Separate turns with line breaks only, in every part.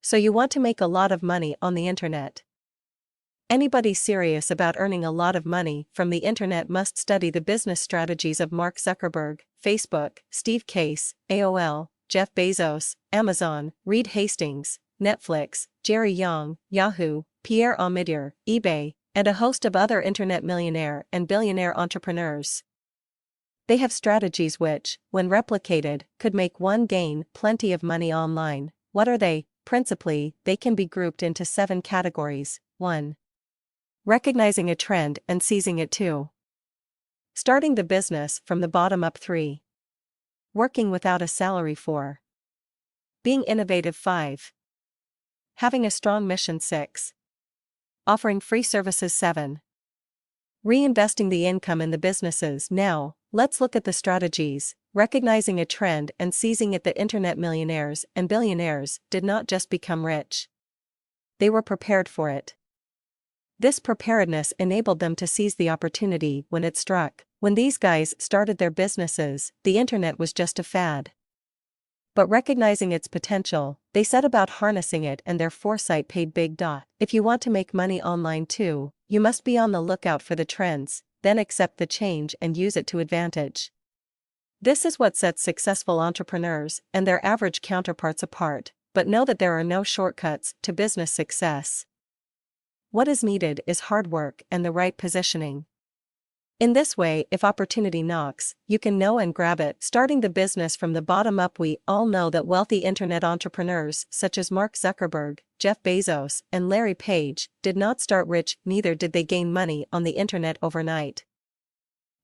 So you want to make a lot of money on the internet. Anybody serious about earning a lot of money from the internet must study the business strategies of Mark Zuckerberg, Facebook, Steve Case, AOL, Jeff Bezos, Amazon, Reed Hastings, Netflix, Jerry Yang, Yahoo, Pierre Omidyar, eBay, and a host of other internet millionaire and billionaire entrepreneurs. They have strategies which, when replicated, could make one gain plenty of money online. What are they? Principally, they can be grouped into 7 categories. 1. Recognizing a trend and seizing it. 2. Starting the business from the bottom up. 3. Working without a salary. 4. Being innovative. 5. Having a strong mission. 6. Offering free services. 7. Reinvesting the income in the businesses. Now, let's look at the strategies. Recognizing a trend and seizing it. The internet millionaires and billionaires did not just become rich. They were prepared for it. This preparedness enabled them to seize the opportunity when it struck. When these guys started their businesses, the internet was just a fad. But recognizing its potential, they set about harnessing it, and their foresight paid big. If you want to make money online too, you must be on the lookout for the trends, then accept the change and use it to advantage. This is what sets successful entrepreneurs and their average counterparts apart, but know that there are no shortcuts to business success. What is needed is hard work and the right positioning. In this way, if opportunity knocks, you can know and grab it. Starting the business from the bottom up. We all know that wealthy internet entrepreneurs such as Mark Zuckerberg, Jeff Bezos, and Larry Page did not start rich, neither did they gain money on the internet overnight.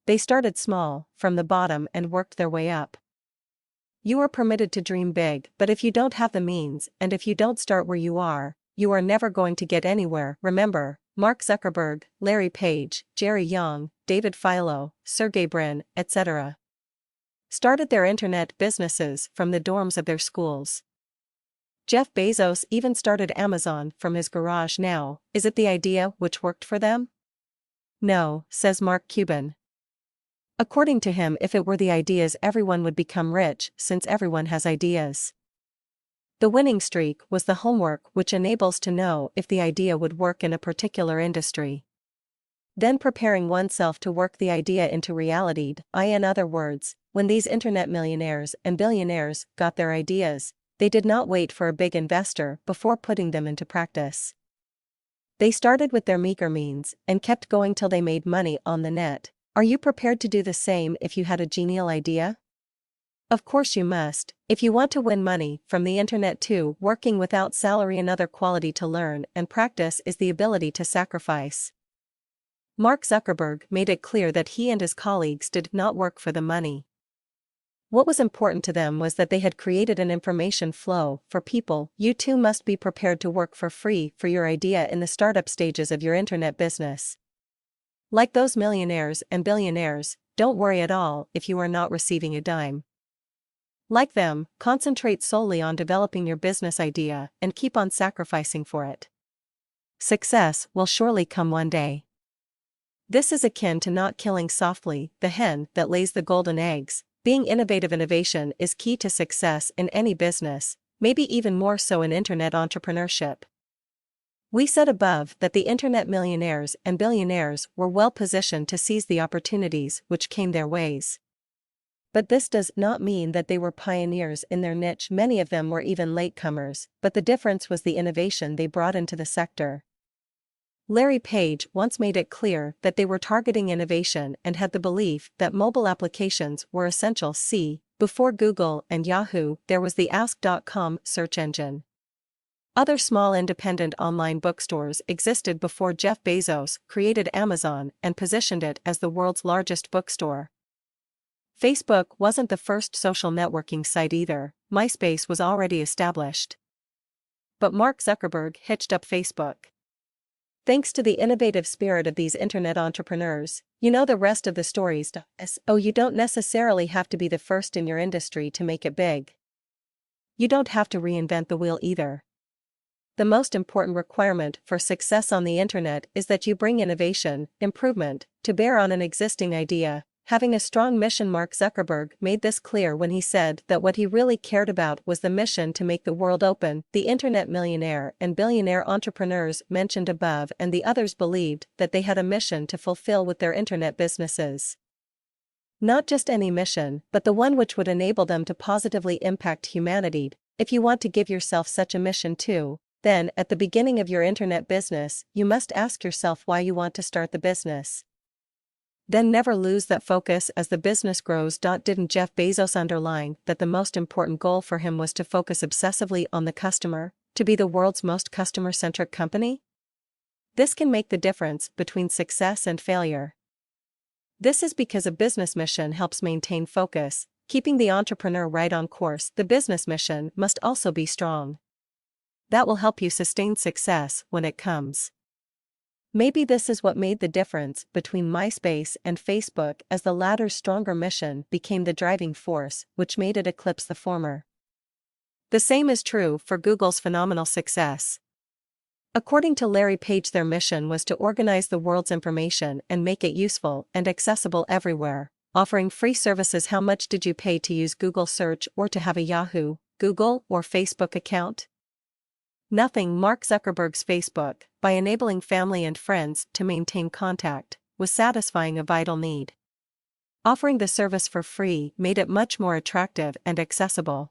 They started small, from the bottom, and worked their way up. You are permitted to dream big, but if you don't have the means, and if you don't start where you are never going to get anywhere. Remember, Mark Zuckerberg, Larry Page, Jerry Yang, David Filo, Sergey Brin, etc. started their internet businesses from the dorms of their schools. Jeff Bezos even started Amazon from his garage. Now, is it the idea which worked for them? No, says Mark Cuban. According to him, if it were the ideas, everyone would become rich, since everyone has ideas. The winning streak was the homework which enables to know if the idea would work in a particular industry. Then preparing oneself to work the idea into reality. In other words, when these internet millionaires and billionaires got their ideas, they did not wait for a big investor before putting them into practice. They started with their meager means and kept going till they made money on the net. Are you prepared to do the same if you had a genial idea? Of course you must, if you want to win money from the internet too. Working without salary. Another quality to learn and practice is the ability to sacrifice. Mark Zuckerberg made it clear that he and his colleagues did not work for the money. What was important to them was that they had created an information flow for people. You too must be prepared to work for free for your idea in the startup stages of your internet business. Like those millionaires and billionaires, don't worry at all if you are not receiving a dime. Like them, concentrate solely on developing your business idea and keep on sacrificing for it. Success will surely come one day. This is akin to not killing softly the hen that lays the golden eggs. Being innovative. Innovation is key to success in any business, maybe even more so in internet entrepreneurship. We said above that the internet millionaires and billionaires were well positioned to seize the opportunities which came their ways. But this does not mean that they were pioneers in their niche. Many of them were even latecomers, but the difference was the innovation they brought into the sector. Larry Page once made it clear that they were targeting innovation and had the belief that mobile applications were essential. See, before Google and Yahoo, there was the Ask.com search engine. Other small independent online bookstores existed before Jeff Bezos created Amazon and positioned it as the world's largest bookstore. Facebook wasn't the first social networking site either. MySpace was already established. But Mark Zuckerberg hitched up Facebook. Thanks to the innovative spirit of these internet entrepreneurs, you know the rest of the stories. You don't necessarily have to be the first in your industry to make it big. You don't have to reinvent the wheel either. The most important requirement for success on the internet is that you bring innovation, improvement, to bear on an existing idea. Having a strong mission. Mark Zuckerberg made this clear when he said that what he really cared about was the mission to make the world open. The internet millionaire and billionaire entrepreneurs mentioned above and the others believed that they had a mission to fulfill with their internet businesses. Not just any mission, but the one which would enable them to positively impact humanity. If you want to give yourself such a mission too, then at the beginning of your internet business, you must ask yourself why you want to start the business. Then never lose that focus as the business grows. Didn't Jeff Bezos underline that the most important goal for him was to focus obsessively on the customer, to be the world's most customer-centric company? This can make the difference between success and failure. This is because a business mission helps maintain focus, keeping the entrepreneur right on course. The business mission must also be strong. That will help you sustain success when it comes. Maybe this is what made the difference between MySpace and Facebook, as the latter's stronger mission became the driving force which made it eclipse the former. The same is true for Google's phenomenal success. According to Larry Page, their mission was to organize the world's information and make it useful and accessible everywhere, offering free services. How much did you pay to use Google Search or to have a Yahoo, Google, or Facebook account? Nothing. Mark Zuckerberg's Facebook, by enabling family and friends to maintain contact, was satisfying a vital need. Offering the service for free made it much more attractive and accessible.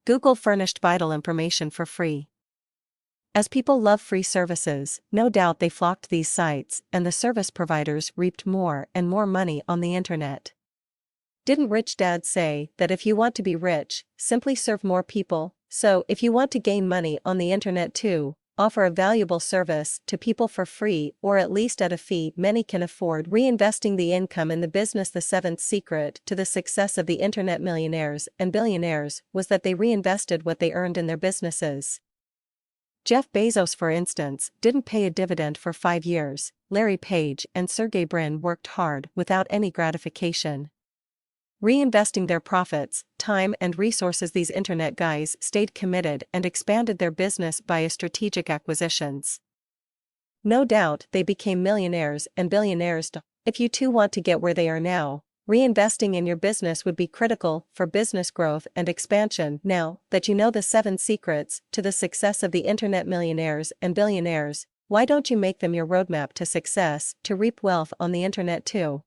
Google furnished vital information for free. As people love free services, no doubt they flocked to these sites, and the service providers reaped more and more money on the internet. Didn't Rich Dad say that if you want to be rich, simply serve more people? So, if you want to gain money on the internet too, offer a valuable service to people for free or at least at a fee many can afford. Reinvesting the income in the business. The seventh secret to the success of the internet millionaires and billionaires was that they reinvested what they earned in their businesses. Jeff Bezos, for instance, didn't pay a dividend for 5 years. Larry Page and Sergey Brin worked hard without any gratification, reinvesting their profits, time and resources. These internet guys stayed committed and expanded their business via strategic acquisitions. No doubt they became millionaires and billionaires. If you too want to get where they are now, reinvesting in your business would be critical for business growth and expansion. Now that you know the 7 secrets to the success of the internet millionaires and billionaires, why don't you make them your roadmap to success to reap wealth on the internet too?